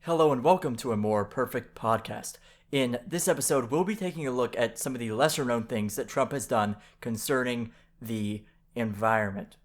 Hello and welcome to a more perfect podcast. In this episode, we'll be taking a look at some of the lesser known things that Trump has done concerning the environment.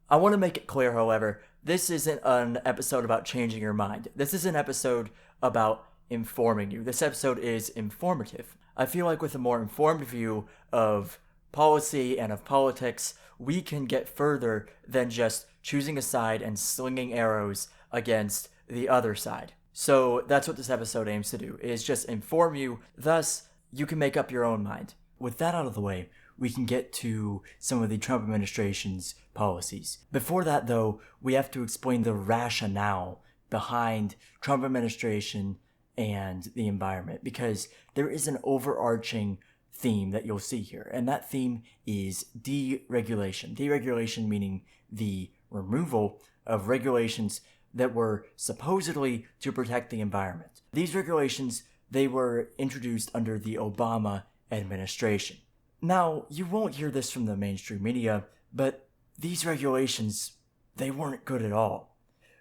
I want to make it clear, however, this isn't an episode about changing your mind. This is an episode about informing you. This episode is informative. I feel like with a more informed view of policy and of politics, we can get further than just choosing a side and slinging arrows against the other side. So that's what this episode aims to do, is just inform you, thus you can make up your own mind. With that out of the way, we can get to some of the Trump administration's policies. Before that though, we have to explain the rationale behind Trump administration and the environment, because there is an overarching theme that you'll see here, and that theme is deregulation. Deregulation meaning the removal of regulations that were supposedly to protect the environment. These regulations, they were introduced under the Obama administration. Now, you won't hear this from the mainstream media, but these regulations, they weren't good at all.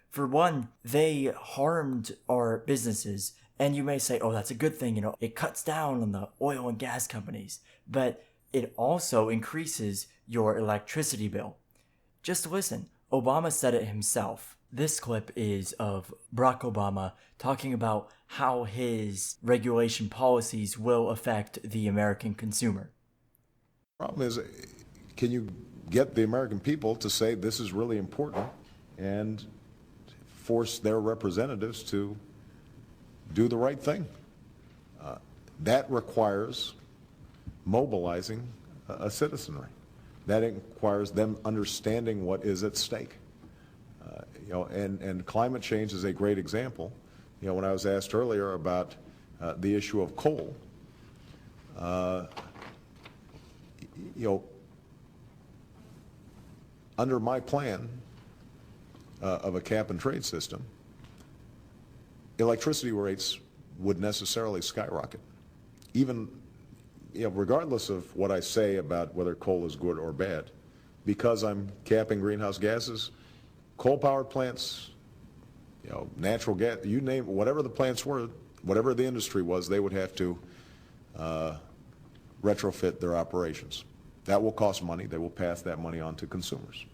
For one, they harmed our businesses, and you may say, oh, that's a good thing, it cuts down on the oil and gas companies, but it also increases your electricity bill. Just listen, Obama said it himself. This clip is of Barack Obama talking about how his regulation policies will affect the American consumer. The problem is, can you get the American people to say this is really important and force their representatives to do the right thing? That requires mobilizing a citizenry. That requires them understanding what is at stake. And climate change is a great example. When I was asked earlier about the issue of coal, under my plan of a cap and trade system, electricity rates would necessarily skyrocket. Even, regardless of what I say about whether coal is good or bad, because I'm capping greenhouse gases, coal-powered plants, natural gas, you name it, whatever the plants were, whatever the industry was, they would have to retrofit their operations. That will cost money. They will pass that money on to consumers.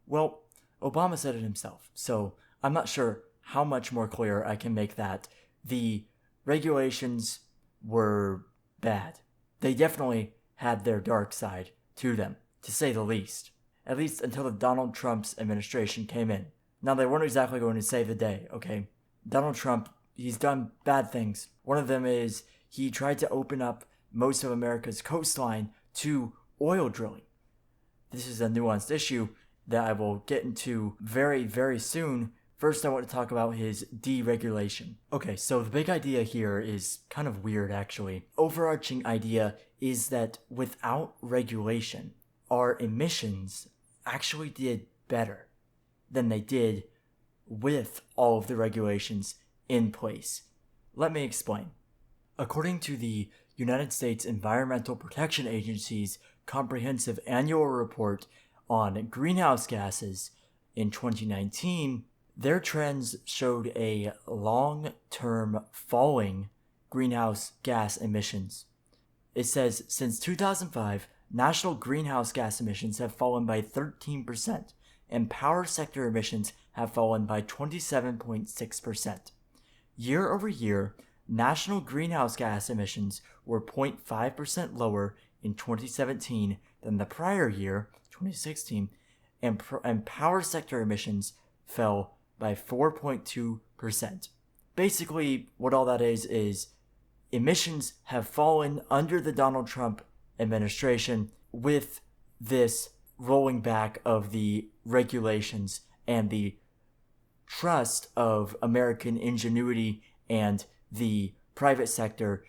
Well, Obama said it himself, so I'm not sure how much more clear I can make that. The regulations were bad. They definitely had their dark side to them, to say the least. At least until the Donald Trump's administration came in. Now, they weren't exactly going to save the day, okay? Donald Trump, he's done bad things. One of them is he tried to open up most of America's coastline to oil drilling. This is a nuanced issue that I will get into very, very soon. First, I want to talk about his deregulation. Okay, so the big idea here is kind of weird, actually. Overarching idea is that without regulation, our emissions actually did better than they did with all of the regulations in place. Let me explain. According to the United States Environmental Protection Agency's comprehensive annual report on greenhouse gases in 2019, their trends showed a long-term falling greenhouse gas emissions. It says since 2005, national greenhouse gas emissions have fallen by 13%, and power sector emissions have fallen by 27.6%. Year over year, national greenhouse gas emissions were 0.5% lower in 2017 than the prior year, 2016, and power sector emissions fell by 4.2%. Basically, what all that is emissions have fallen under the Donald Trump administration with this rolling back of the regulations and the trust of American ingenuity and the private sector.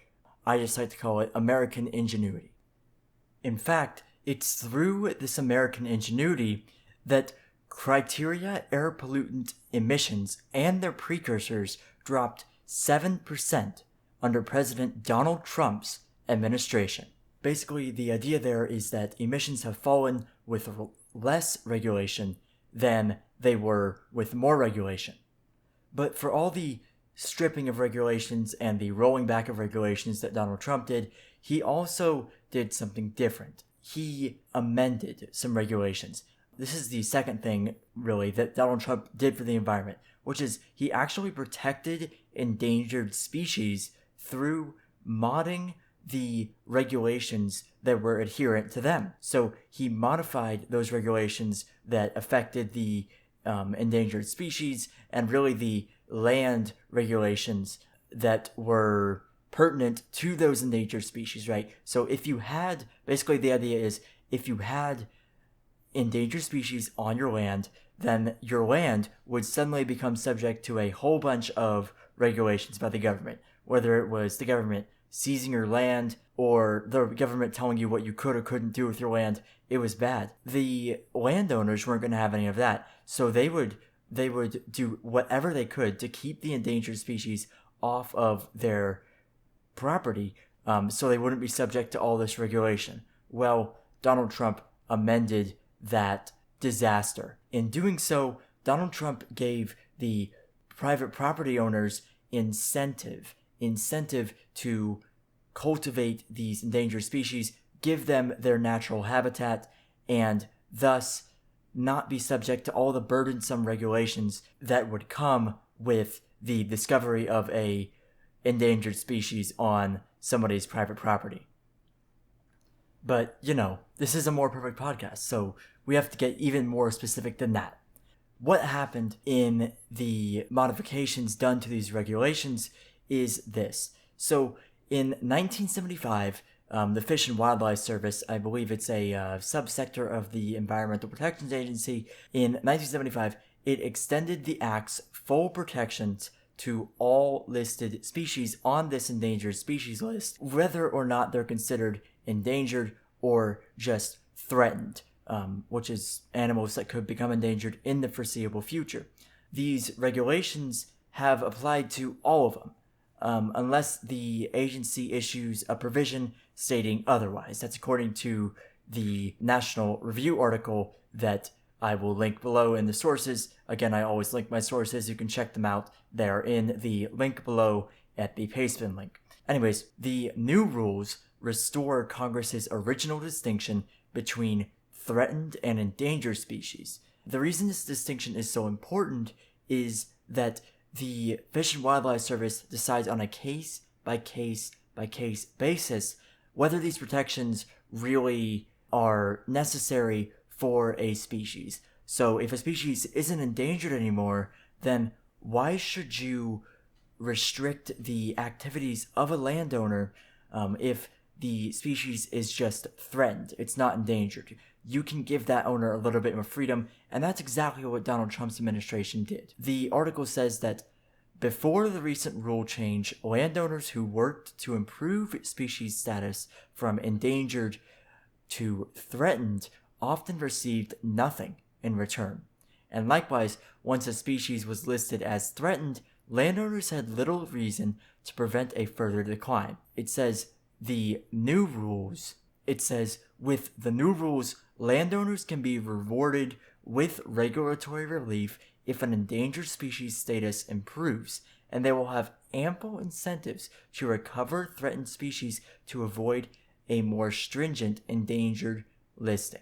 I just like to call it American ingenuity. In fact, it's through this American ingenuity that criteria air pollutant emissions and their precursors dropped 7% under President Donald Trump's administration. Basically, the idea there is that emissions have fallen with less regulation than they were with more regulation. But for all the stripping of regulations and the rolling back of regulations that Donald Trump did, he also did something different. He amended some regulations. This is the second thing, really, that Donald Trump did for the environment, which is he actually protected endangered species through modding the regulations that were adherent to them. So he modified those regulations that affected the endangered species and really the land regulations that were pertinent to those endangered species, right? So if you had, basically the idea is, if you had endangered species on your land, then your land would suddenly become subject to a whole bunch of regulations by the government, whether it was the government seizing your land or the government telling you what you could or couldn't do with your land. It was bad. The landowners weren't going to have any of that, so they would do whatever they could to keep the endangered species off of their property, so they wouldn't be subject to all this regulation. Well, Donald Trump amended that disaster. In doing so, Donald Trump gave the private property owners incentive to cultivate these endangered species, give them their natural habitat, and thus not be subject to all the burdensome regulations that would come with the discovery of a endangered species on somebody's private property. But, this is a more perfect podcast, so we have to get even more specific than that. What happened in the modifications done to these regulations is this. So in 1975, the Fish and Wildlife Service, I believe it's a subsector of the Environmental Protection Agency, in 1975, it extended the Act's full protections to all listed species on this endangered species list, whether or not they're considered endangered or just threatened, which is animals that could become endangered in the foreseeable future. These regulations have applied to all of them, unless the agency issues a provision stating otherwise. That's according to the National Review article that I will link below in the sources. Again, I always link my sources. You can check them out. They're in the link below at the Pastebin link. Anyways, the new rules restore Congress's original distinction between threatened and endangered species. The reason this distinction is so important is that the Fish and Wildlife Service decides on a case-by-case basis whether these protections really are necessary for a species. So if a species isn't endangered anymore, then why should you restrict the activities of a landowner if the species is just threatened? It's not endangered. You can give that owner a little bit more freedom, and that's exactly what Donald Trump's administration did. The article says that before the recent rule change, landowners who worked to improve species status from endangered to threatened often received nothing in return. And likewise, once a species was listed as threatened, landowners had little reason to prevent a further decline. It says, with the new rules, landowners can be rewarded with regulatory relief if an endangered species status improves, and they will have ample incentives to recover threatened species to avoid a more stringent endangered listing.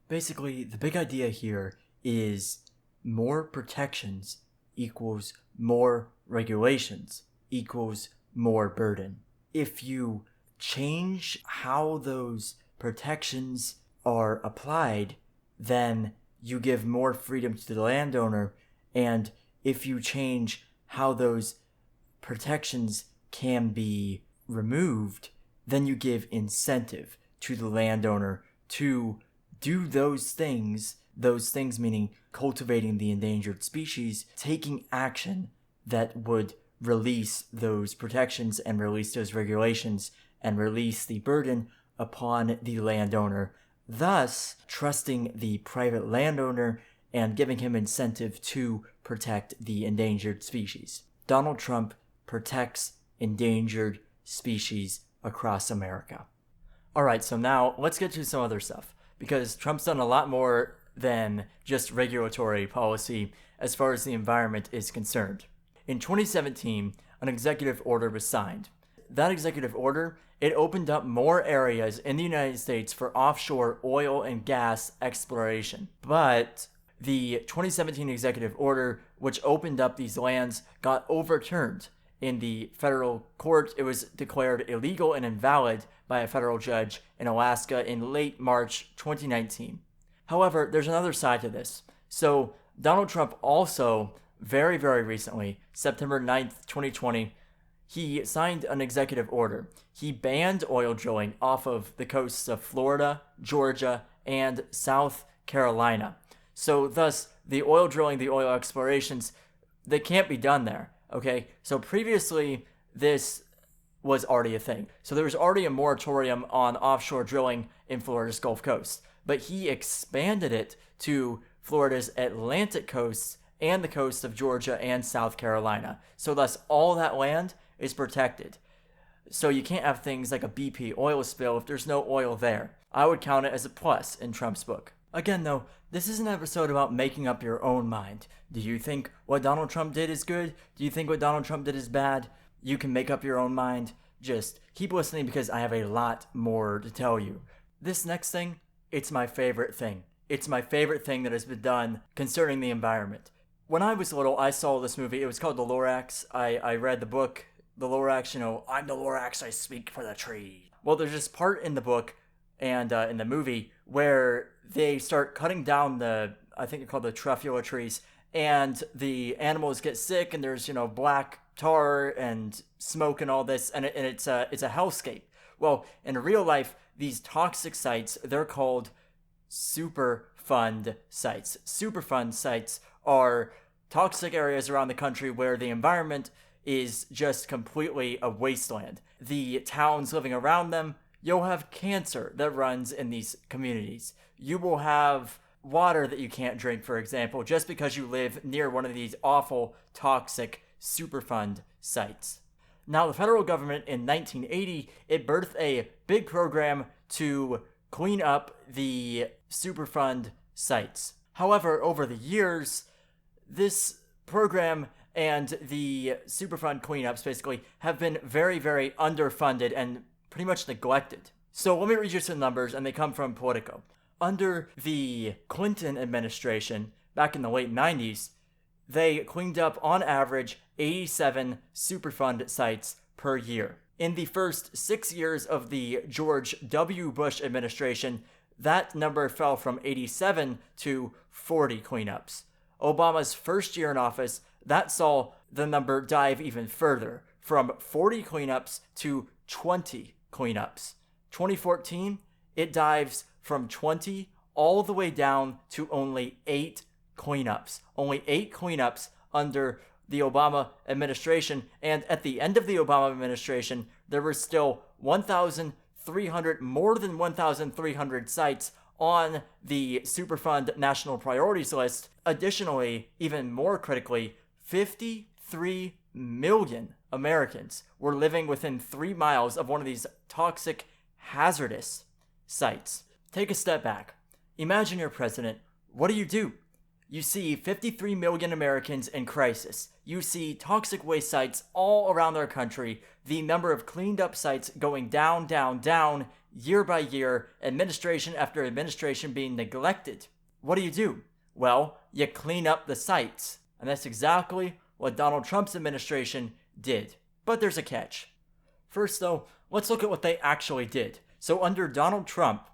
Basically, the big idea here is more protections equals more regulations equals more burden. If you change how those protections are applied, then you give more freedom to the landowner, and if you change how those protections can be removed, then you give incentive to the landowner to do those things meaning cultivating the endangered species, taking action that would release those protections and release those regulations and release the burden upon the landowner, thus trusting the private landowner and giving him incentive to protect the endangered species. Donald Trump protects endangered species across America. Alright, so now let's get to some other stuff, because Trump's done a lot more than just regulatory policy as far as the environment is concerned. in 2017, an executive order was signed. That executive order, it opened up more areas in the United States for offshore oil and gas exploration. But the 2017 executive order, which opened up these lands, got overturned in the federal court. It was declared illegal and invalid by a federal judge in Alaska in late March 2019. However, there's another side to this. So Donald Trump also, very, very recently, September 9th, 2020, he signed an executive order. He banned oil drilling off of the coasts of Florida, Georgia, and South Carolina. So thus, the oil drilling, the oil explorations, they can't be done there, okay? So previously, this was already a thing. So there was already a moratorium on offshore drilling in Florida's Gulf Coast. But he expanded it to Florida's Atlantic coasts and the coasts of Georgia and South Carolina. So thus, all that land is protected. So you can't have things like a BP oil spill if there's no oil there. I would count it as a plus in Trump's book. Again, though, this is an episode about making up your own mind. Do you think what Donald Trump did is good? Do you think what Donald Trump did is bad? You can make up your own mind. Just keep listening because I have a lot more to tell you. This next thing, it's my favorite thing. It's my favorite thing that has been done concerning the environment. When I was little, I saw this movie. It was called The Lorax. I read the book, The Lorax, I'm the Lorax, I speak for the tree. Well, there's this part in the book and in the movie where they start cutting down I think they're called the truffula trees, and the animals get sick, and there's, black tar and smoke and all this, and it's a hellscape. Well, in real life, these toxic sites, they're called Superfund sites. Superfund sites are toxic areas around the country where the environment is just completely a wasteland. The towns living around them, you'll have cancer that runs in these communities. You will have water that you can't drink, for example, just because you live near one of these awful, toxic Superfund sites. Now, the federal government in 1980, it birthed a big program to clean up the Superfund sites. However, over the years, this program and the Superfund cleanups basically have been very, very underfunded and pretty much neglected. So let me read you some numbers, and they come from Politico. Under the Clinton administration, back in the late 90s, they cleaned up on average 87 Superfund sites per year. In the first 6 years of the George W. Bush administration, that number fell from 87 to 40 cleanups. Obama's first year in office, that saw the number dive even further, from 40 cleanups to 20 cleanups. 2014, it dives from 20 all the way down to only 8 cleanups. Only 8 cleanups under the Obama administration, and at the end of the Obama administration, there were still more than 1,300 sites on the Superfund National Priorities List. Additionally, even more critically, 53 million Americans were living within 3 miles of one of these toxic, hazardous sites. Take a step back. Imagine you're president. What do? You see 53 million Americans in crisis. You see toxic waste sites all around our country, the number of cleaned up sites going down, down, down, year by year, administration after administration being neglected. What do? Well, you clean up the sites. And that's exactly what Donald Trump's administration did. But there's a catch. First, though, let's look at what they actually did. So under Donald Trump,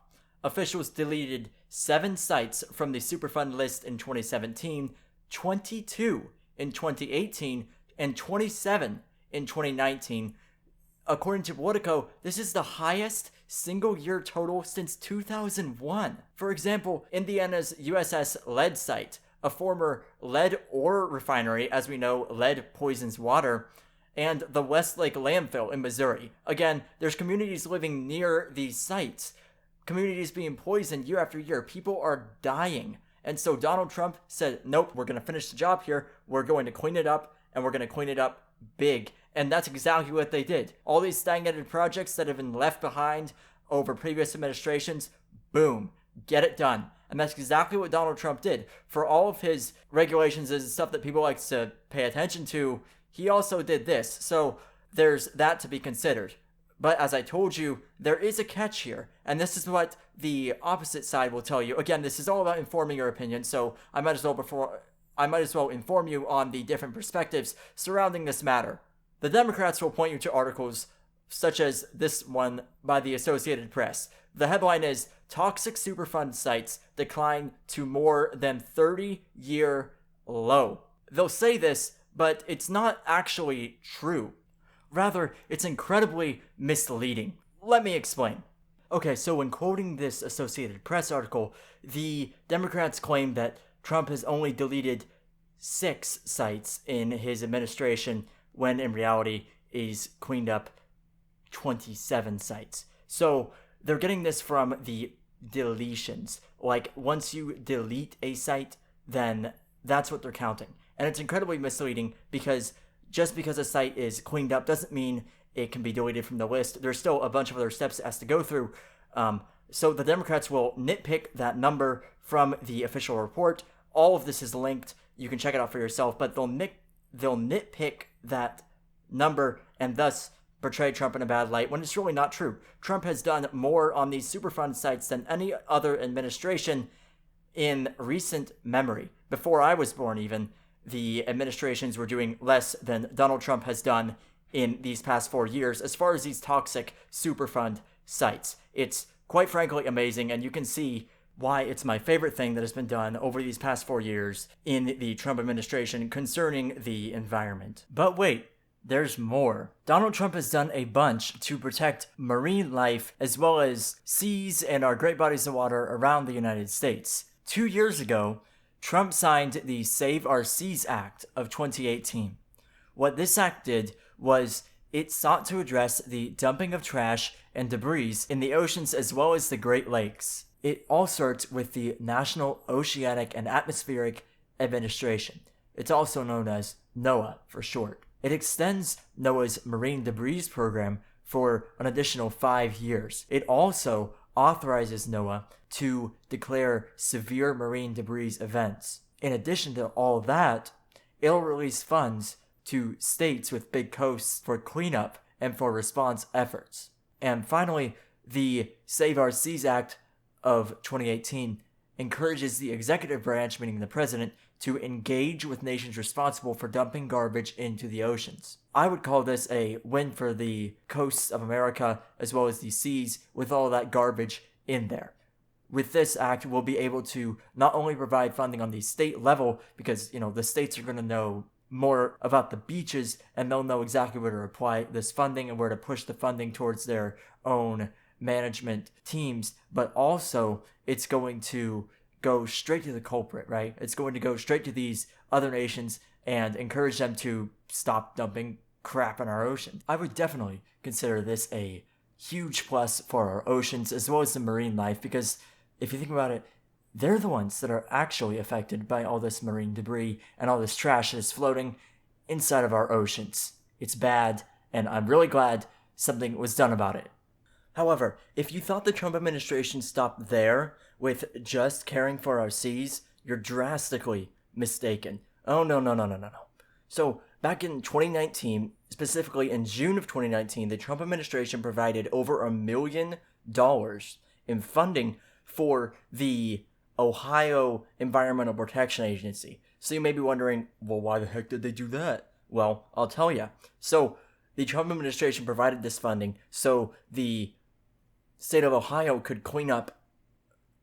officials deleted 7 sites from the Superfund list in 2017, 22 in 2018, and 27 in 2019. According to Politico, this is the highest single-year total since 2001. For example, Indiana's USS Lead site, a former lead ore refinery, as we know, lead poisons water, and the Westlake landfill in Missouri. Again, there's communities living near these sites. Communities being poisoned year after year. People are dying. And so Donald Trump said, nope, we're going to finish the job here. We're going to clean it up, and we're going to clean it up big. And that's exactly what they did. All these stagnated projects that have been left behind over previous administrations, boom, get it done. And that's exactly what Donald Trump did. For all of his regulations and stuff that people like to pay attention to, he also did this. So there's that to be considered. But as I told you, there is a catch here, and this is what the opposite side will tell you. Again, this is all about informing your opinion, so I might as well inform you on the different perspectives surrounding this matter. The Democrats will point you to articles such as this one by the Associated Press. The headline is Toxic Superfund Sites Decline to More Than 30-Year Low. They'll say this, but it's not actually true. Rather, it's incredibly misleading. Let me explain. Okay, so when quoting this Associated Press article, the Democrats claim that Trump has only deleted 6 sites in his administration, when in reality he's cleaned up 27 sites. So they're getting this from the deletions. Like, once you delete a site, then that's what they're counting. And it's incredibly misleading because just because a site is cleaned up doesn't mean it can be deleted from the list. There's still a bunch of other steps it has to go through. So the Democrats will nitpick that number from the official report. All of this is linked. You can check it out for yourself. But they'll nitpick that number and thus portray Trump in a bad light when it's really not true. Trump has done more on these Superfund sites than any other administration in recent memory. Before I was born even, the administrations were doing less than Donald Trump has done in these past 4 years as far as these toxic Superfund sites. It's quite frankly amazing, and you can see why it's my favorite thing that has been done over these past 4 years in the Trump administration concerning the environment. But wait, there's more. Donald Trump has done a bunch to protect marine life as well as seas and our great bodies of water around the United States. 2 years ago, Trump signed the Save Our Seas Act of 2018. What this act did was it sought to address the dumping of trash and debris in the oceans as well as the Great Lakes. It all starts with the National Oceanic and Atmospheric Administration. It's also known as NOAA for short. It extends NOAA's marine debris program for an additional 5 years. It also authorizes NOAA to declare severe marine debris events. In addition to all that, it'll release funds to states with big coasts for cleanup and for response efforts. And finally, the Save Our Seas Act of 2018 encourages the executive branch, meaning the president, to engage with nations responsible for dumping garbage into the oceans. I would call this a win for the coasts of America as well as the seas with all that garbage in there. With this act, we'll be able to not only provide funding on the state level, because, the states are going to know more about the beaches and they'll know exactly where to apply this funding and where to push the funding towards their own management teams, but also it's going to go straight to the culprit, right? It's going to go straight to these other nations and encourage them to stop dumping crap in our ocean. I would definitely consider this a huge plus for our oceans as well as the marine life, because if you think about it, they're the ones that are actually affected by all this marine debris and all this trash that is floating inside of our oceans. It's bad, and I'm really glad something was done about it. However, if you thought the Trump administration stopped there with just caring for our seas, you're drastically mistaken. Oh, no. So, back in 2019, specifically in June of 2019, the Trump administration provided over $1 million in funding for the Ohio Environmental Protection Agency. So you may be wondering, well, why the heck did they do that? Well, I'll tell you. So, the Trump administration provided this funding so the state of Ohio could clean up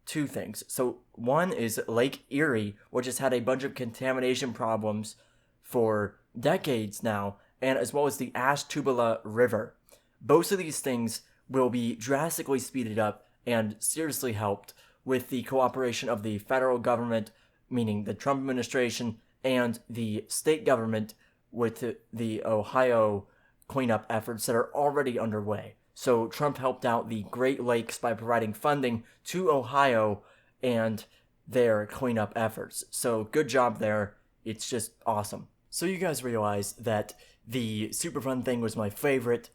2 things. So one is Lake Erie, which has had a bunch of contamination problems for decades now, and as well as the Ashtabula River. Both of these things will be drastically speeded up and seriously helped with the cooperation of the federal government, meaning the Trump administration, and the state government with the Ohio cleanup efforts that are already underway. So Trump helped out the Great Lakes by providing funding to Ohio and their cleanup efforts. So good job there. It's just awesome. So you guys realize that the Superfund thing was my favorite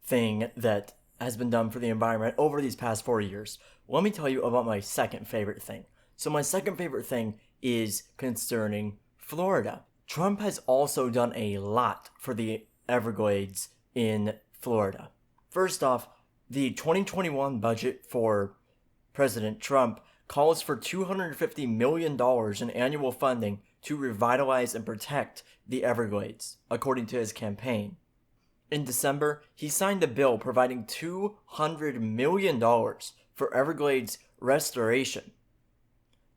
thing that has been done for the environment over these past 4 years. Let me tell you about my second favorite thing. So my second favorite thing is concerning Florida. Trump has also done a lot for the Everglades in Florida. First off, the 2021 budget for President Trump calls for $250 million in annual funding to revitalize and protect the Everglades, according to his campaign. In December, he signed a bill providing $200 million for Everglades restoration.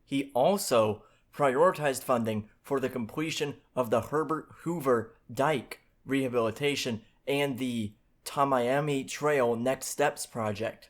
He also prioritized funding for the completion of the Herbert Hoover Dike rehabilitation and the Tamiami Trail Next Steps project,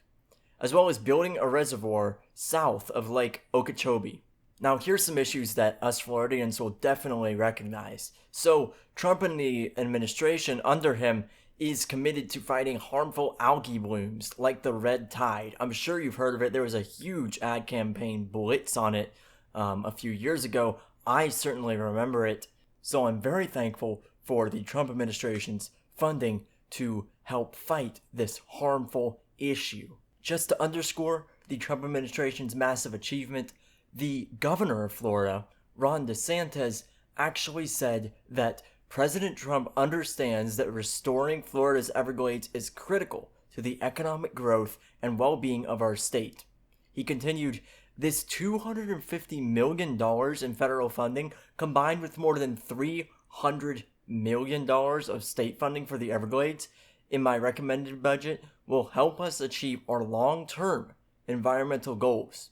as well as building a reservoir south of Lake Okeechobee. Now, here's some issues that us Floridians will definitely recognize. So, Trump and the administration under him is committed to fighting harmful algae blooms like the red tide. I'm sure you've heard of it. There was a huge ad campaign blitz on it a few years ago. I certainly remember it. So I'm very thankful for the Trump administration's funding to help fight this harmful issue. Just to underscore the Trump administration's massive achievement, the governor of Florida, Ron DeSantis, actually said that President Trump understands that restoring Florida's Everglades is critical to the economic growth and well-being of our state. He continued, "This $250 million in federal funding, combined with more than $300 million of state funding for the Everglades in my recommended budget, will help us achieve our long-term environmental goals."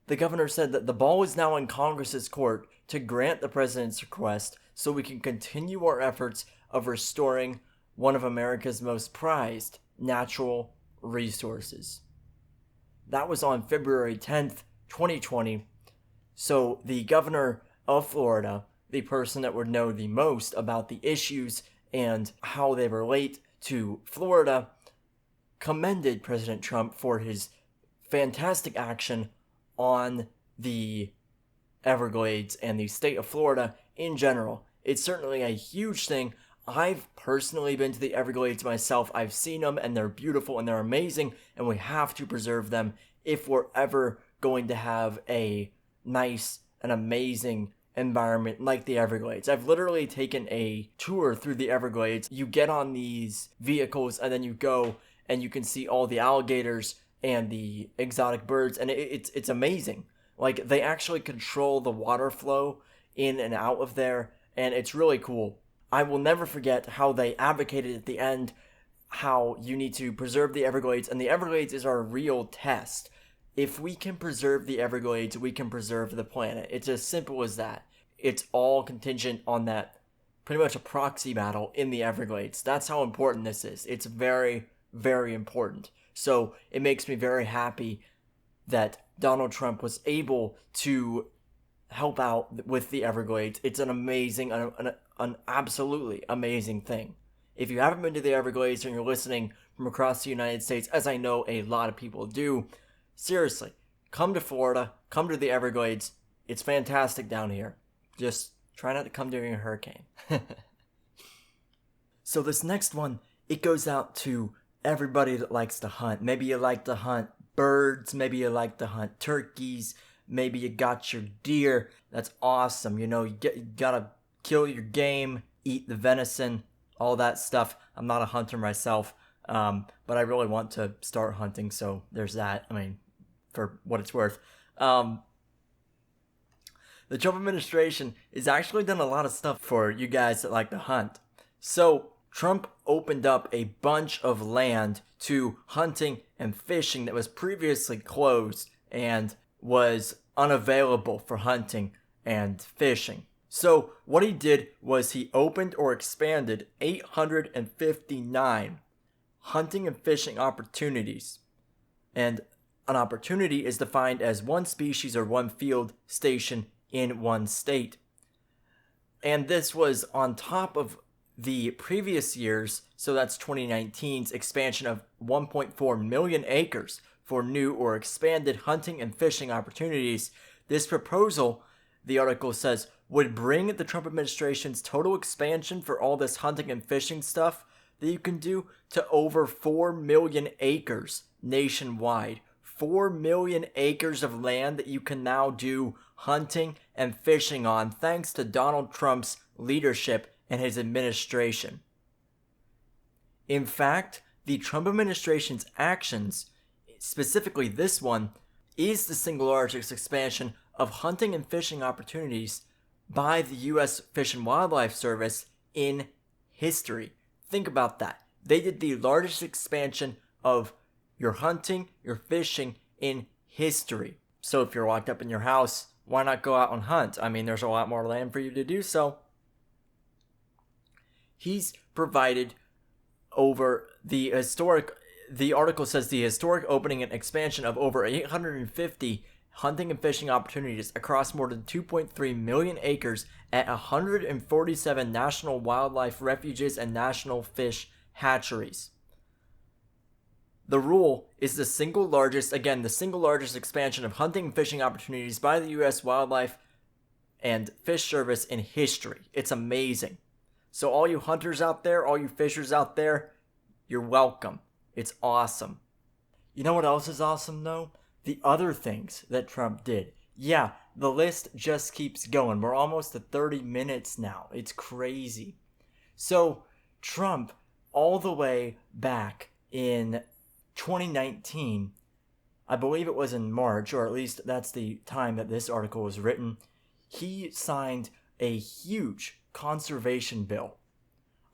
The governor said that the ball is now in Congress's court to grant the president's request so we can continue our efforts of restoring one of America's most prized natural resources. That was on February 10th, 2020. So the governor of Florida, the person that would know the most about the issues and how they relate to Florida, commended President Trump for his fantastic action on the Everglades and the state of Florida in general. It's certainly a huge thing. I've personally been to the Everglades myself. I've seen them, and they're beautiful and they're amazing, and we have to preserve them if we're ever going to have a nice and amazing environment like the Everglades. I've literally taken a tour through the Everglades. You get on these vehicles and then you go and you can see all the alligators and the exotic birds, and it's amazing. Like, they actually control the water flow in and out of there, and it's really cool. I will never forget how they advocated at the end how you need to preserve the Everglades, and the Everglades is our real test. If we can preserve the Everglades, we can preserve the planet. It's as simple as that. It's all contingent on that, pretty much a proxy battle in the Everglades. That's how important this is. It's very, very important. So it makes me very happy that Donald Trump was able to help out with the Everglades. It's an amazing, an absolutely amazing thing. If you haven't been to the Everglades and you're listening from across the United States, as I know a lot of people do, seriously, come to Florida, come to the Everglades. It's fantastic down here. Just try not to come during a hurricane. So this next one, it goes out to everybody that likes to hunt. Maybe you like to hunt birds, maybe you like to hunt turkeys, maybe you got your deer. That's awesome. You know, you gotta kill your game, eat the venison, all that stuff. I'm not a hunter myself, but I really want to start hunting, so there's that. I mean, for what it's worth. The Trump administration has actually done a lot of stuff for you guys that like to hunt. So Trump opened up a bunch of land to hunting and fishing that was previously closed and was unavailable for hunting and fishing. So what he did was he opened or expanded 859 hunting and fishing opportunities. And an opportunity is defined as one species or one field station in one state. And this was on top of the previous year's, so that's 2019's expansion of 1.4 million acres for new or expanded hunting and fishing opportunities. This proposal, the article says, would bring the Trump administration's total expansion for all this hunting and fishing stuff that you can do to over 4 million acres nationwide. 4 million acres of land that you can now do hunting and fishing on thanks to Donald Trump's leadership and his administration. In fact, the Trump administration's actions, specifically this one, is the single largest expansion of hunting and fishing opportunities by the U.S. Fish and Wildlife Service in history. Think about that. They did the largest expansion of your hunting, your fishing in history. So if you're locked up in your house, why not go out and hunt? I mean, there's a lot more land for you to do so. He's provided over the article says the historic opening and expansion of over 850 hunting and fishing opportunities across more than 2.3 million acres at 147 national wildlife refuges and national fish hatcheries. The rule is the single largest expansion of hunting and fishing opportunities by the U.S. Wildlife and Fish Service in history. It's amazing. So all you hunters out there, all you fishers out there, you're welcome. It's awesome. You know what else is awesome though? The other things that Trump did. Yeah, the list just keeps going. We're almost at 30 minutes now. It's crazy. So Trump, all the way back in 2019, I believe it was in March, or at least that's the time that this article was written, he signed a huge conservation bill.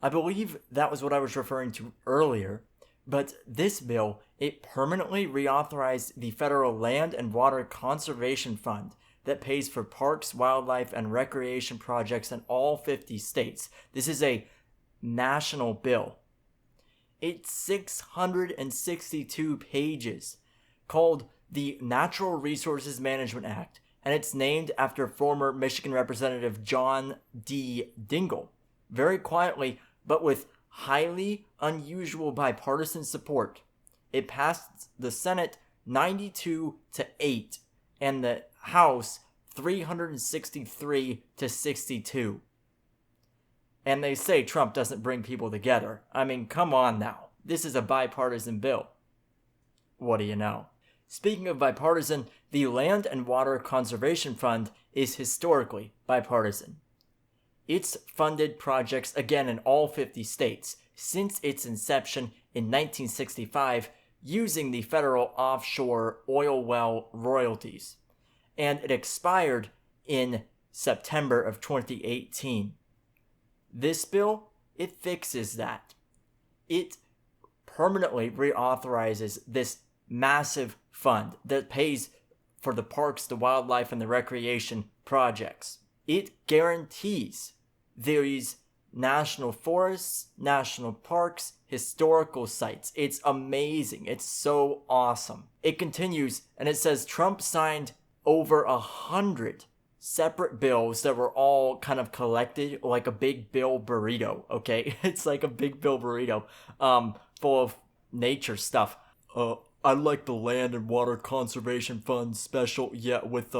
I believe that was what I was referring to earlier, but this bill, it permanently reauthorized the federal Land and Water Conservation Fund that pays for parks, wildlife, and recreation projects in all 50 states. This is a national bill. It's 662 pages, called the Natural Resources Management Act, and it's named after former Michigan Representative John D. Dingell. Very quietly, but with highly unusual bipartisan support, it passed the Senate 92-8 and the House 363-62. And they say Trump doesn't bring people together. I mean, come on now. This is a bipartisan bill. What do you know? Speaking of bipartisan, the Land and Water Conservation Fund is historically bipartisan. It's funded projects again in all 50 states since its inception in 1965 using the federal offshore oil well royalties. And it expired in September of 2018. This bill, it fixes that. It permanently reauthorizes this massive fund that pays for the parks, the wildlife, and the recreation projects. It guarantees these national forests, national parks, historical sites. It's amazing. It's so awesome. It continues, and it says Trump signed over 100 separate bills that were all kind of collected like a big bill burrito, okay? It's like a big bill burrito full of nature stuff. I like the Land and Water Conservation Fund special, yeah, with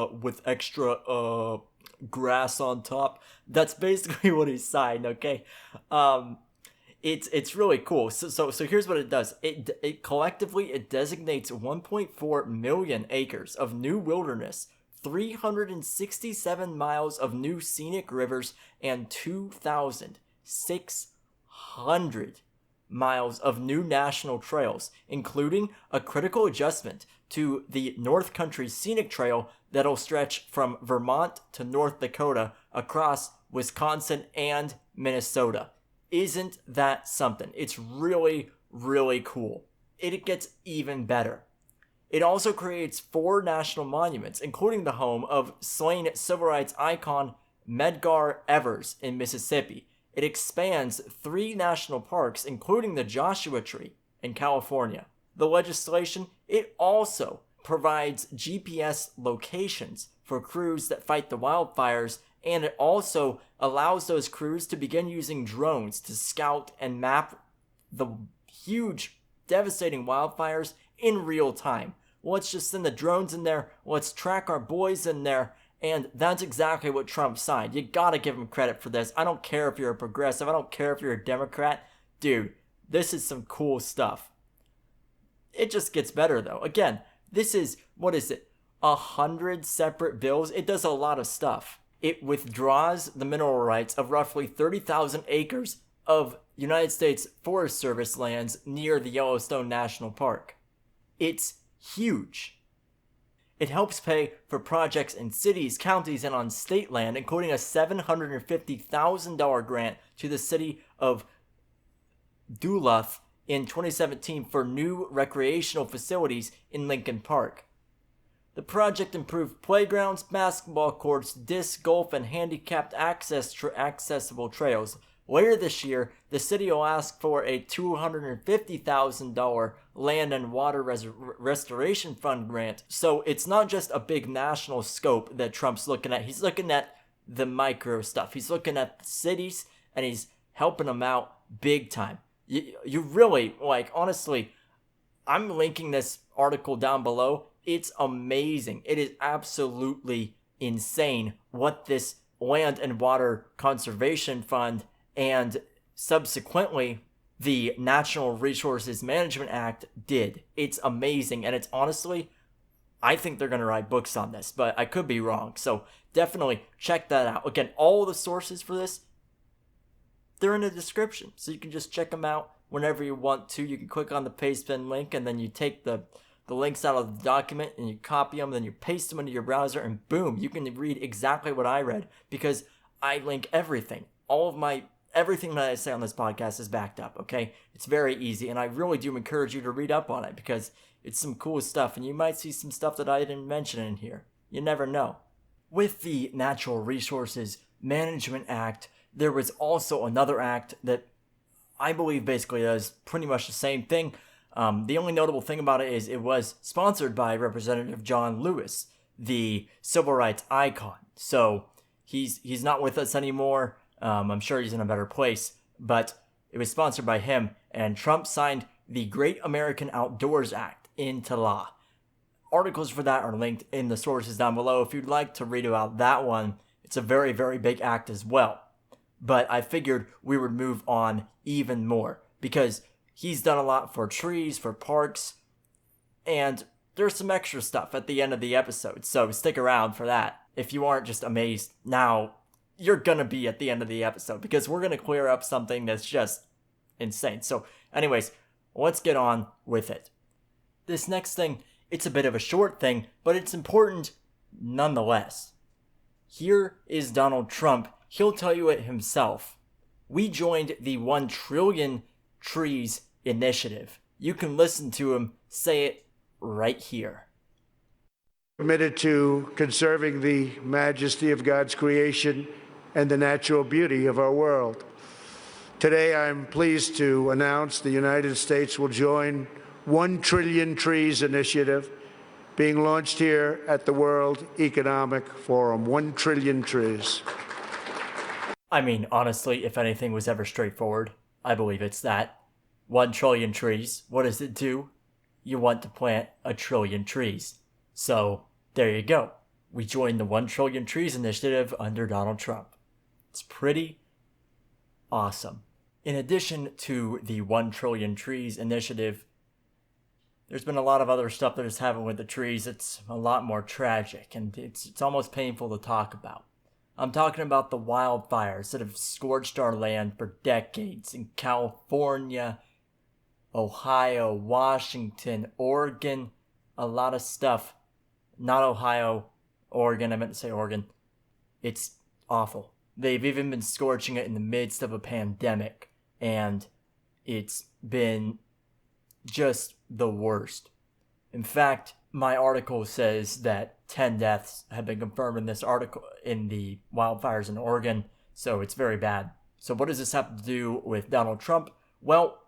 extra grass on top. That's basically what he signed, okay? It's really cool. So here's what it does. It collectively designates 1.4 million acres of new wilderness, 367 miles of new scenic rivers, and 2,600 miles of new national trails, including a critical adjustment to the North Country Scenic Trail that'll stretch from Vermont to North Dakota across Wisconsin and Minnesota. Isn't that something? It's really, really cool. It gets even better. It also creates 4 national monuments, including the home of slain civil rights icon Medgar Evers in Mississippi. It expands 3 national parks, including the Joshua Tree in California. The legislation, it also provides GPS locations for crews that fight the wildfires, and it also allows those crews to begin using drones to scout and map the huge, devastating wildfires in real time. Let's just send the drones in there, let's track our boys in there, and that's exactly what Trump signed. You gotta give him credit for this. I don't care if you're a progressive, I don't care if you're a Democrat. Dude, this is some cool stuff. It just gets better though. Again, this is, what is it? 100 separate bills. It does a lot of stuff. It withdraws the mineral rights of roughly 30,000 acres of United States Forest Service lands near the Yellowstone National Park. It's huge. It helps pay for projects in cities, counties, and on state land, including a $750,000 grant to the city of Duluth in 2017 for new recreational facilities in Lincoln Park. The project improved playgrounds, basketball courts, disc golf, and handicapped accessible trails. Later this year, the city will ask for a $250,000 Land and Water Restoration Fund grant. So it's not just a big national scope that Trump's looking at. He's looking at the micro stuff. He's looking at the cities, and he's helping them out big time. You really, honestly, I'm linking this article down below. It's amazing. It is absolutely insane what this Land and Water Conservation Fund and subsequently the Natural Resources Management Act did. It's amazing, and it's honestly, I think they're going to write books on this, but I could be wrong. So definitely check that out. Again, all the sources for this, they're in the description, so you can just check them out whenever you want to. You can click on the paste bin link, and then you take the links out of the document and you copy them, then you paste them into your browser, and boom, you can read exactly what I read, because I link everything. Everything that I say on this podcast is backed up, okay? It's very easy, and I really do encourage you to read up on it, because it's some cool stuff, and you might see some stuff that I didn't mention in here. You never know. With the Natural Resources Management Act, there was also another act that I believe basically does pretty much the same thing. The only notable thing about it is it was sponsored by Representative John Lewis, the civil rights icon. So he's not with us anymore. I'm sure he's in a better place, but it was sponsored by him, and Trump signed the Great American Outdoors Act into law. Articles for that are linked in the sources down below if you'd like to read about that one. It's a very, very big act as well. But I figured we would move on even more, because he's done a lot for trees, for parks, and there's some extra stuff at the end of the episode, so stick around for that. If you aren't just amazed now, you're gonna be at the end of the episode, because we're gonna clear up something that's just insane. So anyways, let's get on with it. This next thing, it's a bit of a short thing, but it's important nonetheless. Here is Donald Trump. He'll tell you it himself. We joined the 1 trillion trees initiative. You can listen to him say it right here. Committed to conserving the majesty of God's creation and the natural beauty of our world. Today, I'm pleased to announce the United States will join 1 Trillion Trees initiative being launched here at the World Economic Forum. 1 trillion trees. I mean, honestly, if anything was ever straightforward, I believe it's that. 1 trillion trees. What does it do? You want to plant 1 trillion trees. So, there you go. We joined the 1 trillion trees initiative under Donald Trump. It's pretty awesome. In addition to the 1 trillion trees initiative, there's been a lot of other stuff that has happened with the trees. It's a lot more tragic, and it's almost painful to talk about. I'm talking about the wildfires that have scorched our land for decades in California, Ohio, Washington, Oregon, a lot of stuff. Not Ohio, Oregon, I meant to say Oregon. It's awful. They've even been scorching it in the midst of a pandemic, and it's been just the worst. In fact, my article says that 10 deaths have been confirmed in this article in the wildfires in Oregon, so it's very bad. So what does this have to do with Donald Trump? Well,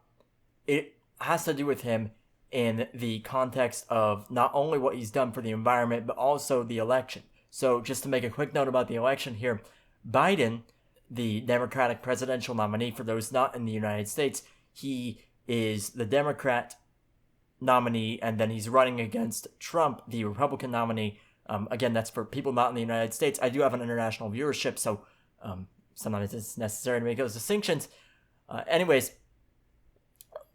it has to do with him in the context of not only what he's done for the environment, but also the election. So just to make a quick note about the election here, Biden, the Democratic presidential nominee, for those not in the United States, he is the Democrat nominee, and then he's running against Trump, the Republican nominee. Again, that's for people not in the United States. I do have an international viewership, so sometimes it's necessary to make those distinctions. Anyways,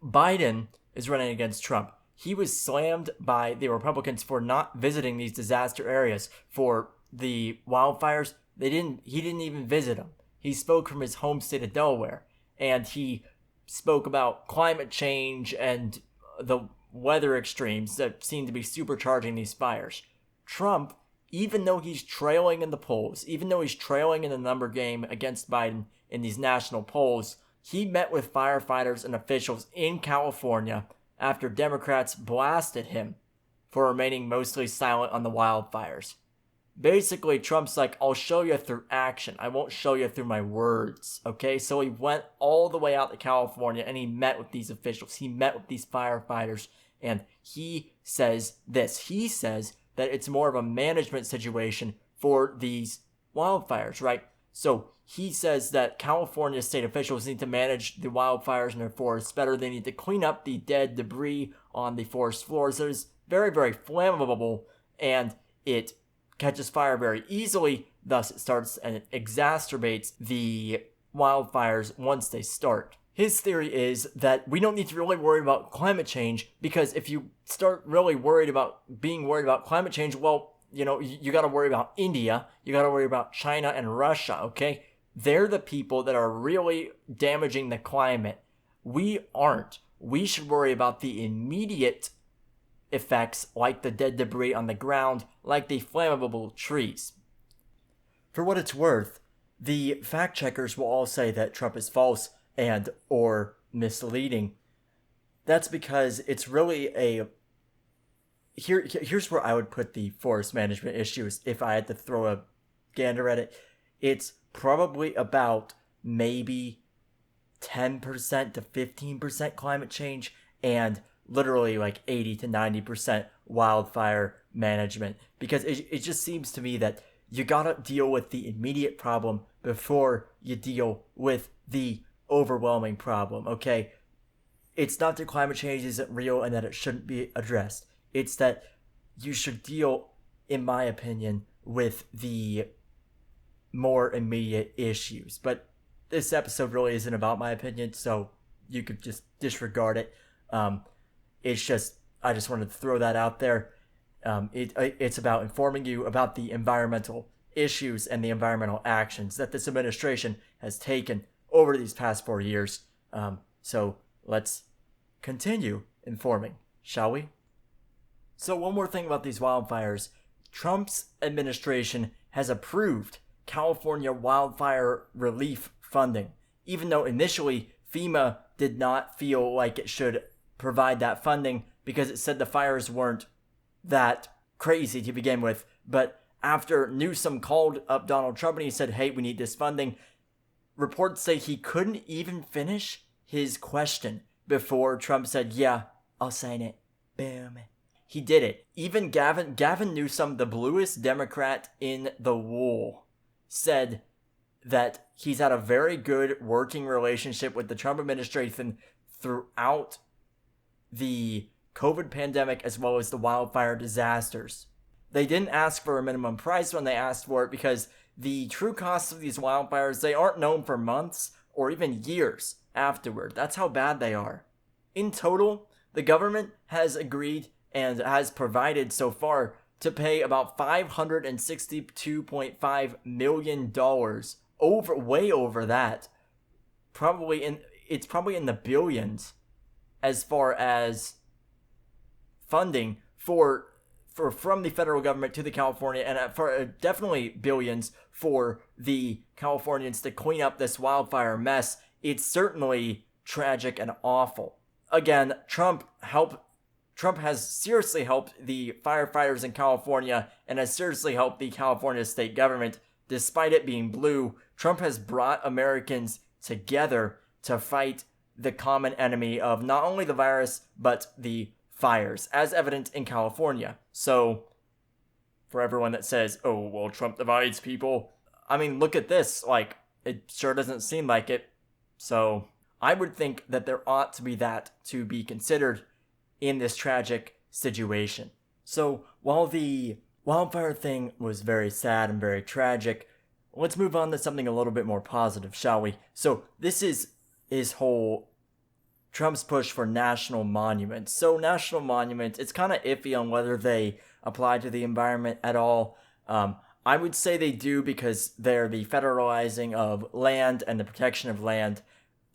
Biden is running against Trump. he was slammed by the Republicans for not visiting these disaster areas. For the wildfires, he didn't even visit them. He spoke from his home state of Delaware, and he spoke about climate change and the weather extremes that seem to be supercharging these fires. Trump, even though he's trailing in the polls, even though he's trailing in the number game against Biden in these national polls, he met with firefighters and officials in California after Democrats blasted him for remaining mostly silent on the wildfires. Basically, Trump's like, I'll show you through action. I won't show you through my words. Okay, so he went all the way out to California and he met with these officials. He met with these firefighters, and he says this. He says that it's more of a management situation for these wildfires, right? So he says that California state officials need to manage the wildfires in their forests better. They need to clean up the dead debris on the forest floors. It is very, very flammable, and it catches fire very easily. Thus, it starts and it exacerbates the wildfires once they start. His theory is that we don't need to really worry about climate change, because if you start really worried about climate change, well, you got to worry about India, you got to worry about China and Russia, okay? They're the people that are really damaging the climate. We aren't. We should worry about the immediate effects, like the dead debris on the ground, like the flammable trees. For what it's worth, the fact checkers will all say that Trump is false and or misleading. That's because it's really here's where I would put the forest management issues if I had to throw a gander at it. It's probably about maybe 10% to 15% climate change and literally like 80 to 90% wildfire management, because it just seems to me that you gotta deal with the immediate problem before you deal with the overwhelming problem, okay? It's not that climate change isn't real and that it shouldn't be addressed. It's that you should deal, in my opinion, with the more immediate issues. But this episode really isn't about my opinion, so you could just disregard it. It's just, I just wanted to throw that out there. It's about informing you about the environmental issues and the environmental actions that this administration has taken over these past 4 years. So let's continue informing, shall we? So one more thing about these wildfires. Trump's administration has approved California wildfire relief funding, even though initially FEMA did not feel like it should provide that funding because it said the fires weren't that crazy to begin with. But after Newsom called up Donald Trump and he said, hey, we need this funding, reports say he couldn't even finish his question before Trump said, yeah, I'll sign it. Boom. He did it. Even Gavin Newsom, the bluest Democrat in the wool, said that he's had a very good working relationship with the Trump administration throughout the COVID pandemic as well as the wildfire disasters. They didn't ask for a minimum price when they asked for it because the true costs of these wildfires, they aren't known for months or even years afterward. That's how bad they are. In total, the government has agreed and has provided so far to pay about $562.5 million, way over that. It's probably in the billions as far as funding from the federal government to the California, and for definitely billions for the Californians to clean up this wildfire mess. It's certainly tragic and awful. Again, Trump has seriously helped the firefighters in California and has seriously helped the California state government. Despite it being blue, Trump has brought Americans together to fight the common enemy of not only the virus, but the fires, as evident in California. So, for everyone that says, oh, well, Trump divides people, I mean, look at this. Like, it sure doesn't seem like it. So, I would think that there ought to be that to be considered in this tragic situation. So, while the wildfire thing was very sad and very tragic, let's move on to something a little bit more positive, shall we? So, this is his whole Trump's push for national monuments. So national monuments, it's kind of iffy on whether they apply to the environment at all. I would say they do because they're the federalizing of land and the protection of land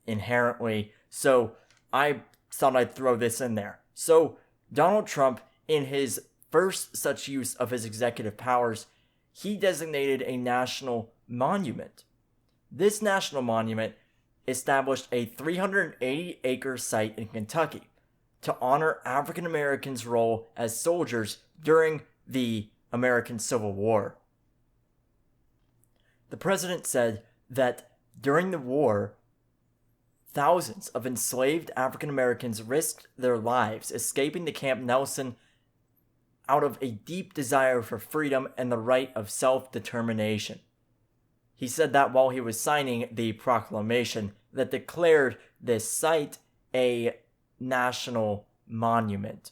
inherently. So I thought I'd throw this in there. So Donald Trump, in his first such use of his executive powers, he designated a national monument. This national monument established a 380-acre site in Kentucky to honor African Americans' role as soldiers during the American Civil War. The president said that during the war, thousands of enslaved African Americans risked their lives escaping to Camp Nelson out of a deep desire for freedom and the right of self-determination. He said that while he was signing the proclamation that declared this site a national monument.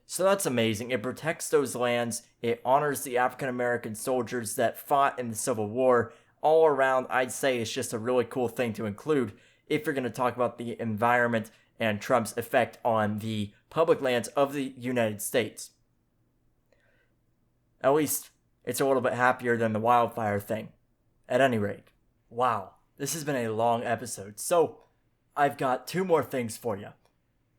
So that's amazing. It protects those lands. It honors the African American soldiers that fought in the Civil War. All around, I'd say it's just a really cool thing to include if you're going to talk about the environment and Trump's effect on the public lands of the United States. At least it's a little bit happier than the wildfire thing. At any rate, wow, this has been a long episode. So I've got two more things for you.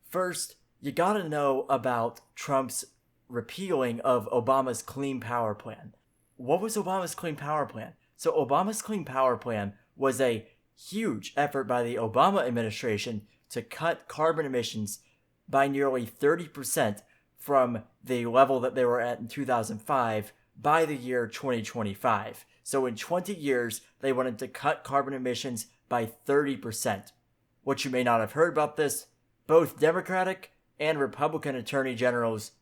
First, you gotta know about Trump's repealing of Obama's Clean Power Plan. What was Obama's Clean Power Plan? So Obama's Clean Power Plan was a huge effort by the Obama administration to cut carbon emissions by nearly 30% from the level that they were at in 2005 by the year 2025. So in 20 years, they wanted to cut carbon emissions by 30%. What you may not have heard about this, both Democratic and Republican attorney generals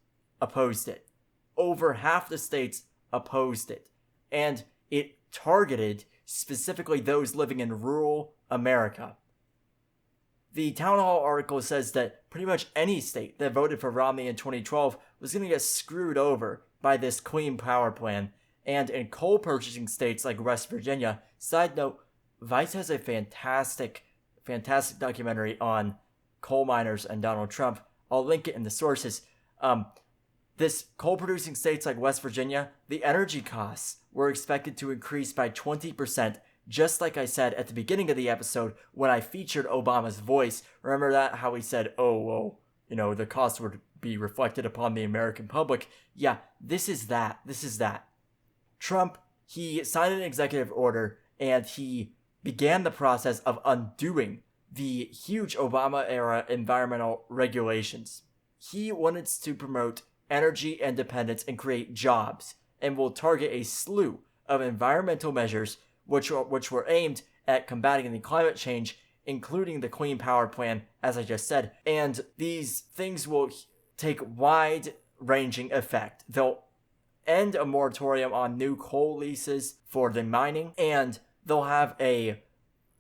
opposed it. Over half the states opposed it. And it targeted specifically those living in rural America. The Town Hall article says that pretty much any state that voted for Romney in 2012 was going to get screwed over by this Clean Power Plan. And in coal purchasing states like West Virginia, side note, Vice has a fantastic documentary on coal miners and Donald Trump. I'll link it in the sources. This coal producing states like West Virginia, the energy costs were expected to increase by 20%, just like I said at the beginning of the episode when I featured Obama's voice. Remember that? How he said, oh, well, the cost would be reflected upon the American public. Yeah, this is that. Trump, he signed an executive order and he began the process of undoing the huge Obama-era environmental regulations. He wanted to promote energy independence and create jobs, and will target a slew of environmental measures which were aimed at combating the climate change, including the Clean Power Plan, as I just said. And these things will take wide-ranging effect. They'll end a moratorium on new coal leases for the mining, and they'll have a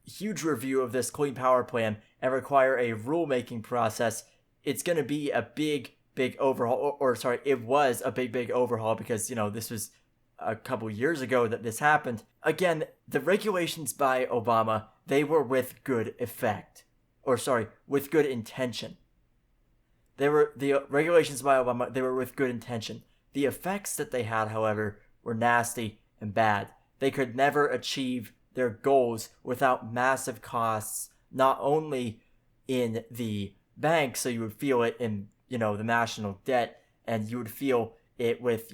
huge review of this Clean Power Plan and require a rulemaking process. It's going to be a big overhaul, it was a big overhaul because, this was a couple years ago that this happened. Again, the regulations by Obama, they were with good effect. With good intention. The regulations by Obama, they were with good intention. The effects that they had, however, were nasty and bad. They could never achieve their goals without massive costs, not only in the bank, so you would feel it in, the national debt, and you would feel it with,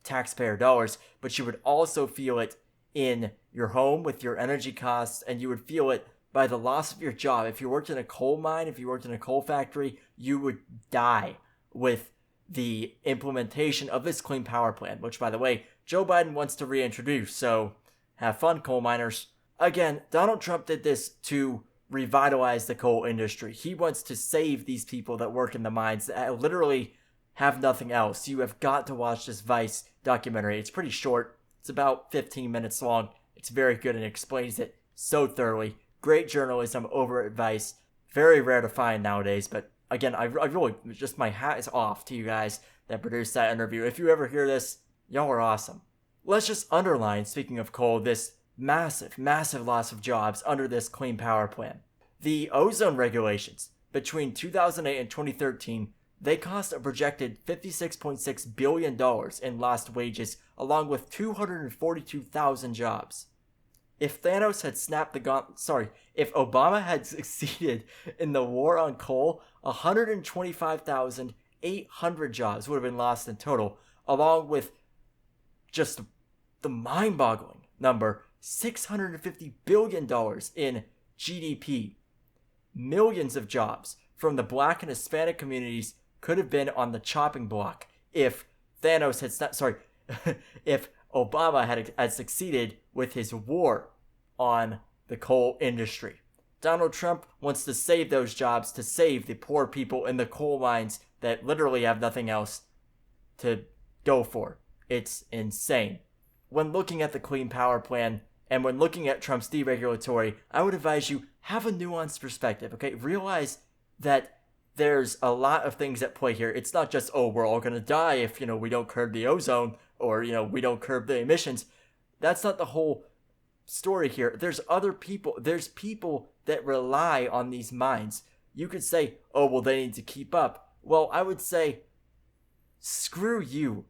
taxpayer dollars, but you would also feel it in your home with your energy costs, and you would feel it by the loss of your job. If you worked in a coal mine, if you worked in a coal factory, you would die with the implementation of this Clean Power Plan, which, by the way, Joe Biden wants to reintroduce, so have fun, coal miners. Again, Donald Trump did this to revitalize the coal industry. He wants to save these people that work in the mines that literally have nothing else. You have got to watch this Vice documentary. It's pretty short. It's about 15 minutes long. It's very good and explains it so thoroughly. Great journalism over at Vice. Very rare to find nowadays, but again, I really, just my hat is off to you guys that produced that interview. If you ever hear this, y'all are awesome. Let's just underline, speaking of coal, this massive loss of jobs under this Clean Power Plan. The ozone regulations between 2008 and 2013, they cost a projected $56.6 billion in lost wages, along with 242,000 jobs. If Thanos had snapped the gauntlet, if Obama had succeeded in the war on coal, 125,800 jobs would have been lost in total, along with just the mind-boggling number, $650 billion in GDP. Millions of jobs from the Black and Hispanic communities could have been on the chopping block if Thanos had if Obama had succeeded with his war on the coal industry. Donald Trump wants to save those jobs, to save the poor people in the coal mines that literally have nothing else to go for. It's insane. When looking at the Clean Power Plan and when looking at Trump's deregulatory, I would advise you have a nuanced perspective, okay? Realize that there's a lot of things at play here. It's not just, oh, we're all going to die if, we don't curb the ozone or, we don't curb the emissions. That's not the whole story here. There's other people. There's people that rely on these mines. You could say, oh, well, they need to keep up. Well, I would say, screw you.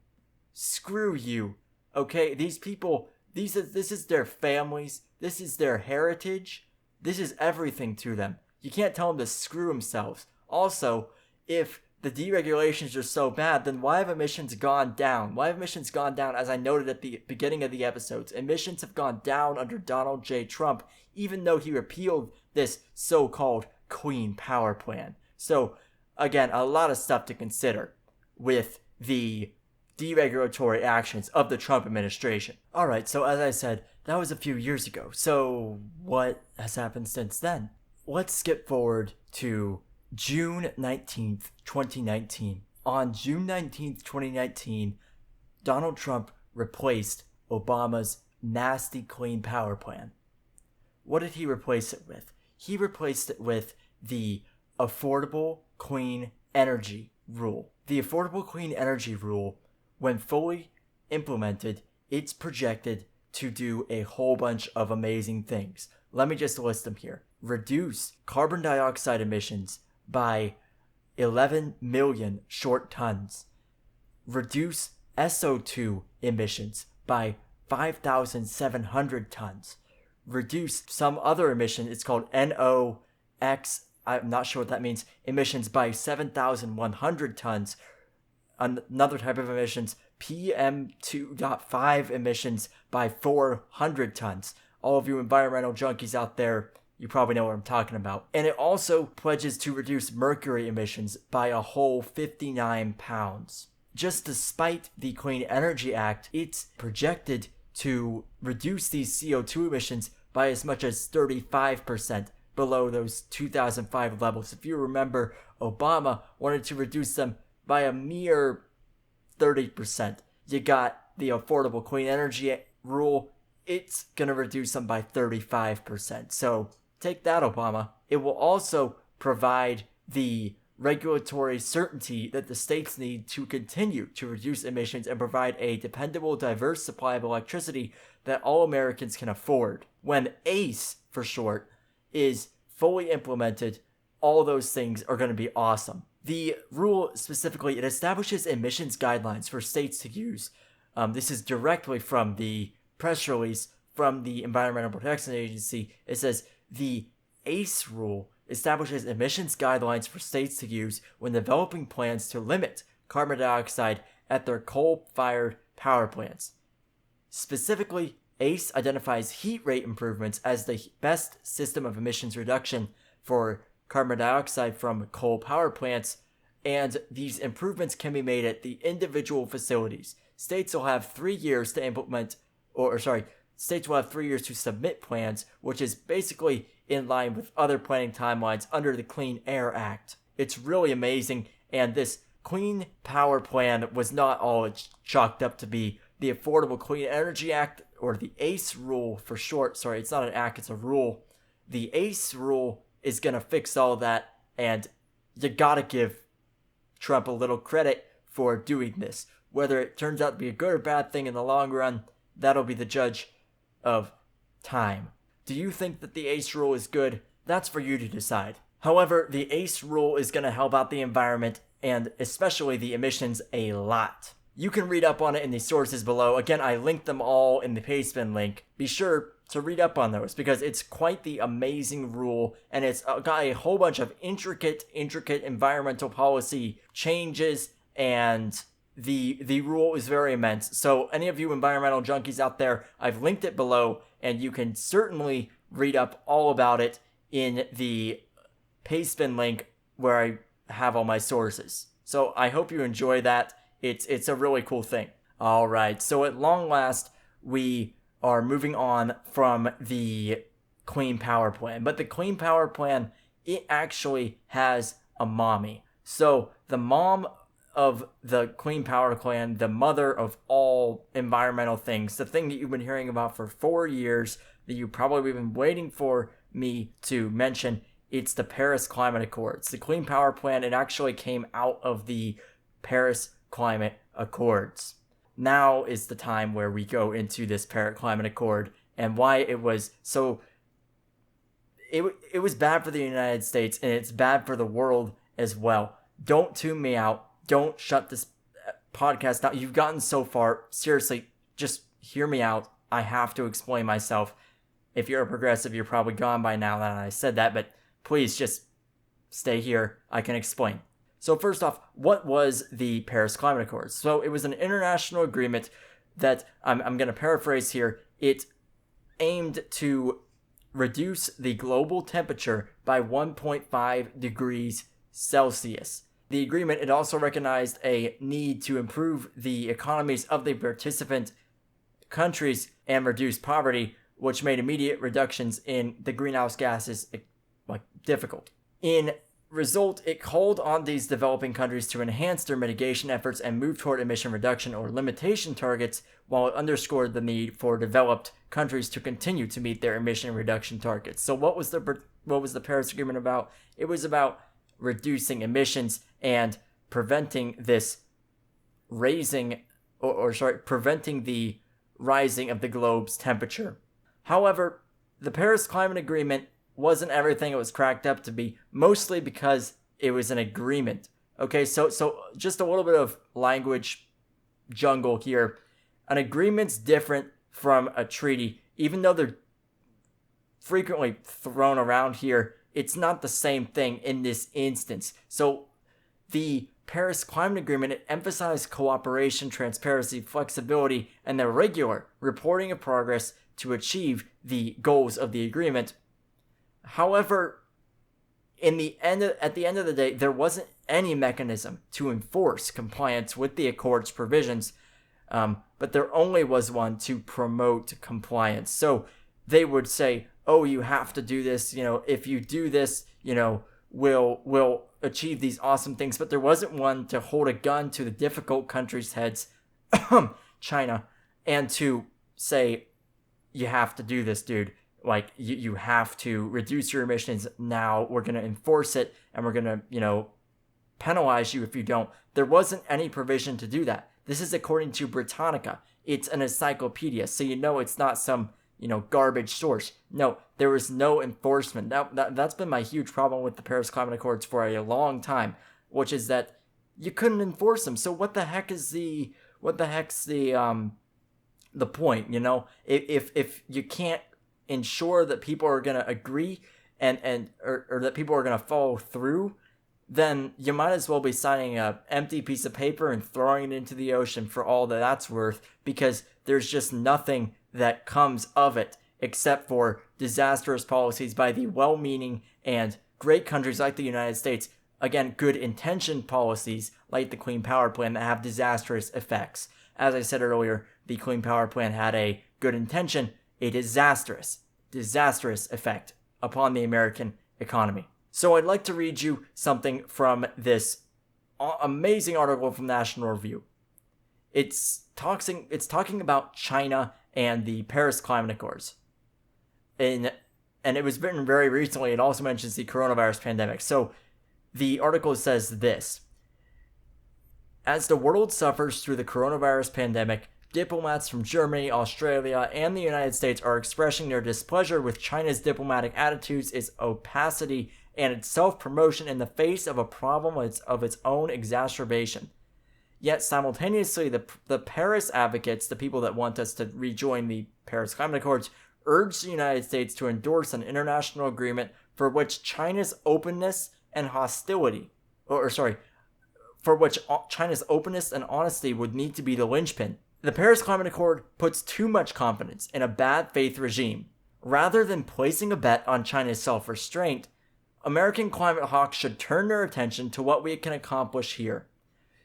Screw you. Okay? These people, this is their families. This is their heritage. This is everything to them. You can't tell them to screw themselves. Also, if the deregulations are so bad, then why have emissions gone down? Why have emissions gone down? As I noted at the beginning of the episodes, emissions have gone down under Donald J. Trump, even though he repealed this so-called Clean Power Plan. So, again, a lot of stuff to consider with the deregulatory actions of the Trump administration. Alright, so as I said, that was a few years ago. So, what has happened since then? Let's skip forward to June 19th, 2019. On June 19th, 2019, Donald Trump replaced Obama's nasty Clean Power Plan. What did he replace it with? He replaced it with the Affordable Clean Energy Rule. The Affordable Clean Energy Rule, when fully implemented, it's projected to do a whole bunch of amazing things. Let me just list them here. Reduce carbon dioxide emissions by 11 million short tons. Reduce SO2 emissions by 5,700 tons. Reduce some other emission, it's called NOx, I'm not sure what that means, emissions by 7,100 tons. Another type of emissions, PM2.5 emissions by 400 tons. All of you environmental junkies out there, you probably know what I'm talking about. And it also pledges to reduce mercury emissions by a whole 59 pounds. Just despite the Clean Energy Act, it's projected to reduce these CO2 emissions by as much as 35% below those 2005 levels. If you remember, Obama wanted to reduce them by a mere 30%. You got the Affordable Clean Energy Rule, it's going to reduce them by 35%. So take that, Obama. It will also provide the regulatory certainty that the states need to continue to reduce emissions and provide a dependable, diverse supply of electricity that all Americans can afford. When ACE, for short, is fully implemented, all those things are going to be awesome. The rule specifically, it establishes emissions guidelines for states to use. This is directly from the press release from the Environmental Protection Agency. It says the ACE rule establishes emissions guidelines for states to use when developing plans to limit carbon dioxide at their coal-fired power plants. Specifically, ACE identifies heat rate improvements as the best system of emissions reduction for carbon dioxide from coal power plants, and these improvements can be made at the individual facilities. States will have 3 years to states will have 3 years to submit plans, which is basically in line with other planning timelines under the Clean Air Act. It's really amazing, and this Clean Power Plan was not all it's chalked up to be. The Affordable Clean Energy Act, or the ACE rule for short, it's not an act, it's a rule. The ACE rule is going to fix all that, and you gotta give Trump a little credit for doing this. Whether it turns out to be a good or bad thing in the long run, that'll be the judge of time. Do you think that the ACE rule is good? that's for you to decide. However, the ACE rule is going to help out the environment and especially the emissions a lot. You can read up on it in the sources below. Again, I linked them all in the pastebin link. Be sure to read up on those because it's quite the amazing rule, and it's got a whole bunch of intricate environmental policy changes, and the rule is very immense. So any of you environmental junkies out there, I've linked it below, and you can certainly read up all about it in the pastebin link where I have all my sources. So I hope you enjoy that. It's a really cool thing. All right, so at long last, we are moving on from the Clean Power Plan. But the Clean Power Plan, it actually has a mommy. So the mom of the Clean Power Plan, the mother of all environmental things, the thing that you've been hearing about for 4 years, that you've probably been waiting for me to mention, it's the Paris Climate Accords. The Clean Power Plan, it actually came out of the Paris Climate Accords. Now is the time where we go into this Paris Climate Accord and why it was so... It was bad for the United States, and it's bad for the world as well. Don't tune me out. Don't shut this podcast down. You've gotten so far. Seriously, just hear me out. I have to explain myself. If you're a progressive, you're probably gone by now that I said that, but please just stay here. I can explain. So first off, what was the Paris Climate Accords? So it was an international agreement that, I'm going to paraphrase here, it aimed to reduce the global temperature by 1.5 degrees Celsius. The agreement, it also recognized a need to improve the economies of the participant countries and reduce poverty, which made immediate reductions in the greenhouse gases difficult. In result, it called on these developing countries to enhance their mitigation efforts and move toward emission reduction or limitation targets, while it underscored the need for developed countries to continue to meet their emission reduction targets. So what was the Paris Agreement about? It was about reducing emissions and preventing this preventing the rising of the globe's temperature. However, the Paris Climate Agreement wasn't everything it was cracked up to be, mostly because it was an agreement. Okay, so just a little bit of language jungle here. An agreement's different from a treaty, even though they're frequently thrown around here. It's not the same thing in this instance. So the Paris Climate Agreement, it emphasized cooperation, transparency, flexibility, and the regular reporting of progress to achieve the goals of the agreement. However, at the end of the day, there wasn't any mechanism to enforce compliance with the Accord's provisions, but there only was one to promote compliance. So they would say, oh, you have to do this, if you do this, we'll achieve these awesome things, but there wasn't one to hold a gun to the difficult countries' heads, China, and to say, you have to do this, dude. Like, you have to reduce your emissions now. We're going to enforce it, and we're going to, penalize you if you don't. There wasn't any provision to do that. This is according to Britannica. It's an encyclopedia, so it's not some, garbage source. No, there was no enforcement. That's been my huge problem with the Paris Climate Accords for a long time, which is that you couldn't enforce them. So what the heck's the point, If you can't ensure that people are going to agree or that people are going to follow through, then you might as well be signing an empty piece of paper and throwing it into the ocean for all that that's worth, because there's just nothing that comes of it except for disastrous policies by the well-meaning and great countries like the United States. Again, good-intentioned policies like the Clean Power Plan that have disastrous effects. As I said earlier, the Clean Power Plan had a good intention, a disastrous effect upon the American economy. So I'd like to read you something from this amazing article from National Review. It's talking about China and the Paris Climate Accords. And it was written very recently. It also mentions the coronavirus pandemic. So the article says this: as the world suffers through the coronavirus pandemic, diplomats from Germany, Australia, and the United States are expressing their displeasure with China's diplomatic attitudes, its opacity, and its self-promotion in the face of a problem of its own exacerbation. Yet simultaneously, the Paris advocates, the people that want us to rejoin the Paris Climate Accords, urge the United States to endorse an international agreement for which China's openness and hostility, for which China's openness and honesty would need to be the linchpin. The Paris Climate Accord puts too much confidence in a bad faith regime. Rather than placing a bet on China's self-restraint, American climate hawks should turn their attention to what we can accomplish here.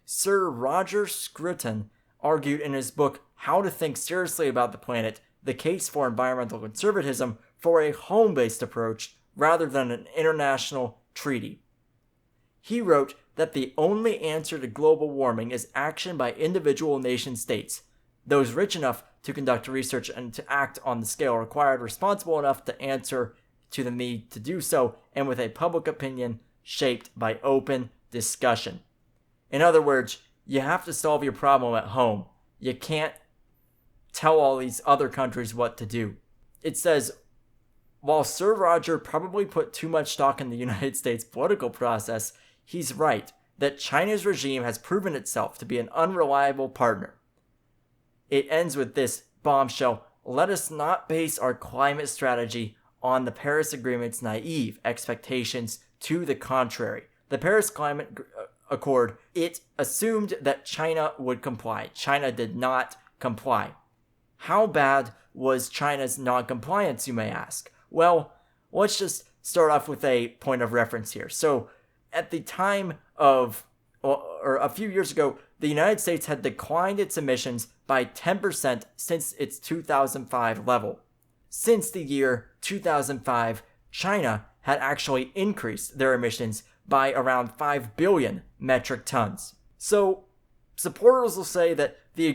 Sir Roger Scruton argued in his book How to Think Seriously About the Planet, The Case for Environmental Conservatism, for a home-based approach rather than an international treaty. He wrote that the only answer to global warming is action by individual nation-states, those rich enough to conduct research and to act on the scale required, responsible enough to answer to the need to do so, and with a public opinion shaped by open discussion. In other words, you have to solve your problem at home. You can't tell all these other countries what to do. It says, while Sir Roger probably put too much stock in the United States political process, he's right that China's regime has proven itself to be an unreliable partner. It ends with this bombshell: let us not base our climate strategy on the Paris Agreement's naive expectations. To the contrary, the Paris Climate Accord, it assumed that China would comply. China did not comply. How bad was China's non-compliance, you may ask? Well, let's just start off with a point of reference here. So, at the time of, or a few years ago, the United States had declined its emissions by 10% since its 2005 level. Since the year 2005, China had actually increased their emissions by around 5 billion metric tons. So, supporters will say that the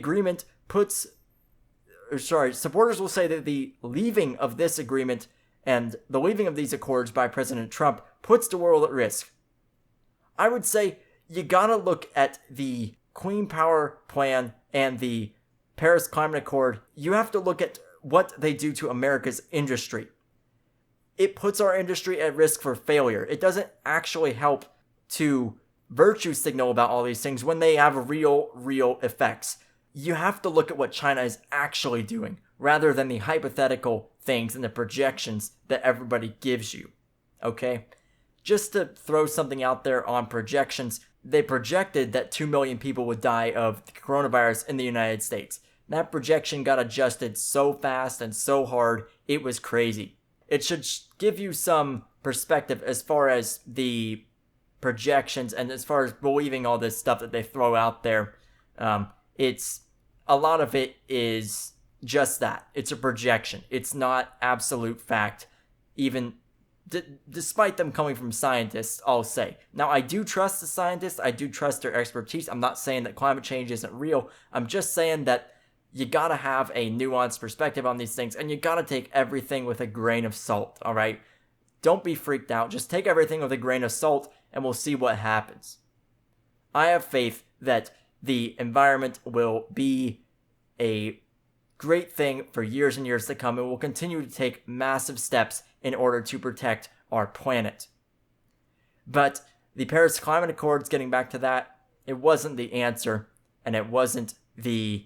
leaving of this agreement and the leaving of these accords by President Trump puts the world at risk. I would say you gotta look at the Clean Power Plan and the Paris Climate Accord. You have to look at what they do to America's industry. It puts our industry at risk for failure. It doesn't actually help to virtue signal about all these things when they have real effects. You have to look at what China is actually doing rather than the hypothetical things and the projections that everybody gives you. Okay? Just to throw something out there on projections, they projected that 2 million people would die of the coronavirus in the United States. That projection got adjusted so fast and so hard, it was crazy. It should give you some perspective as far as the projections and as far as believing all this stuff that they throw out there. It's a lot of it is just that. It's a projection. It's not absolute fact, even despite them coming from scientists, I'll say. Now, I do trust the scientists. I do trust their expertise. I'm not saying that climate change isn't real. I'm just saying that you gotta have a nuanced perspective on these things, and you gotta take everything with a grain of salt, all right? Don't be freaked out. Just take everything with a grain of salt, and we'll see what happens. I have faith that the environment will be a great thing for years and years to come, and will continue to take massive steps in order to protect our planet. But the Paris Climate Accords, getting back to that, it wasn't the answer, and it wasn't the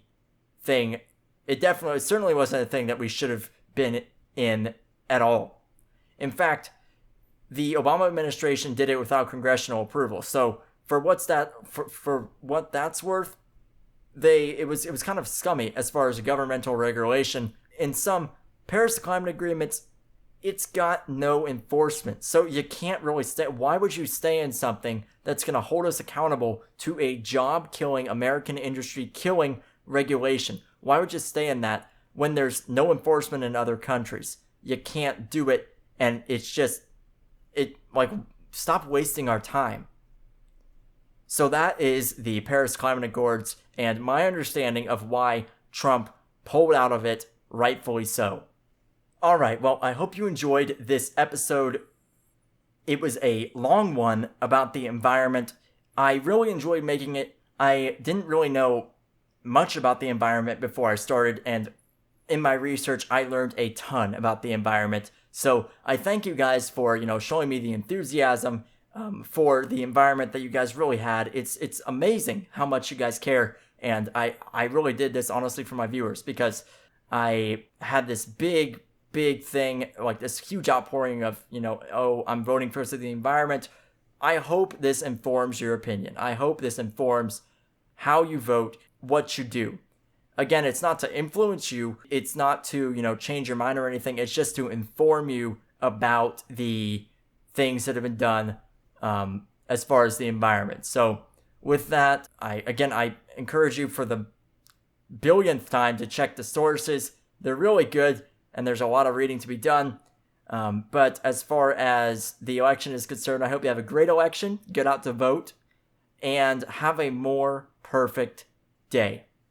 thing. It certainly wasn't a thing that we should have been in at all. In fact, the Obama administration did it without congressional approval. So for what that's worth, it was kind of scummy as far as governmental regulation. In some Paris Climate Agreements, it's got no enforcement. So you can't really stay. Why would you stay in something that's going to hold us accountable to a job-killing, American industry-killing regulation? Why would you stay in that when there's no enforcement in other countries? You can't do it, and it's just, stop wasting our time. So that is the Paris Climate Accords, and my understanding of why Trump pulled out of it, rightfully so. Alright, well, I hope you enjoyed this episode. It was a long one about the environment. I really enjoyed making it. I didn't really know much about the environment before I started, and in my research, I learned a ton about the environment. So I thank you guys for, showing me the enthusiasm for the environment that you guys really had. It's amazing how much you guys care, and I really did this honestly for my viewers, because I had this big thing, like this huge outpouring of, oh, I'm voting for the environment. I hope this informs your opinion. I hope this informs how you vote, what you do. Again, it's not to influence you. It's not to, change your mind or anything. It's just to inform you about the things that have been done as far as the environment. So with that, I encourage you for the billionth time to check the sources. They're really good, and there's a lot of reading to be done. But as far as the election is concerned, I hope you have a great election, get out to vote, and have a more perfect day.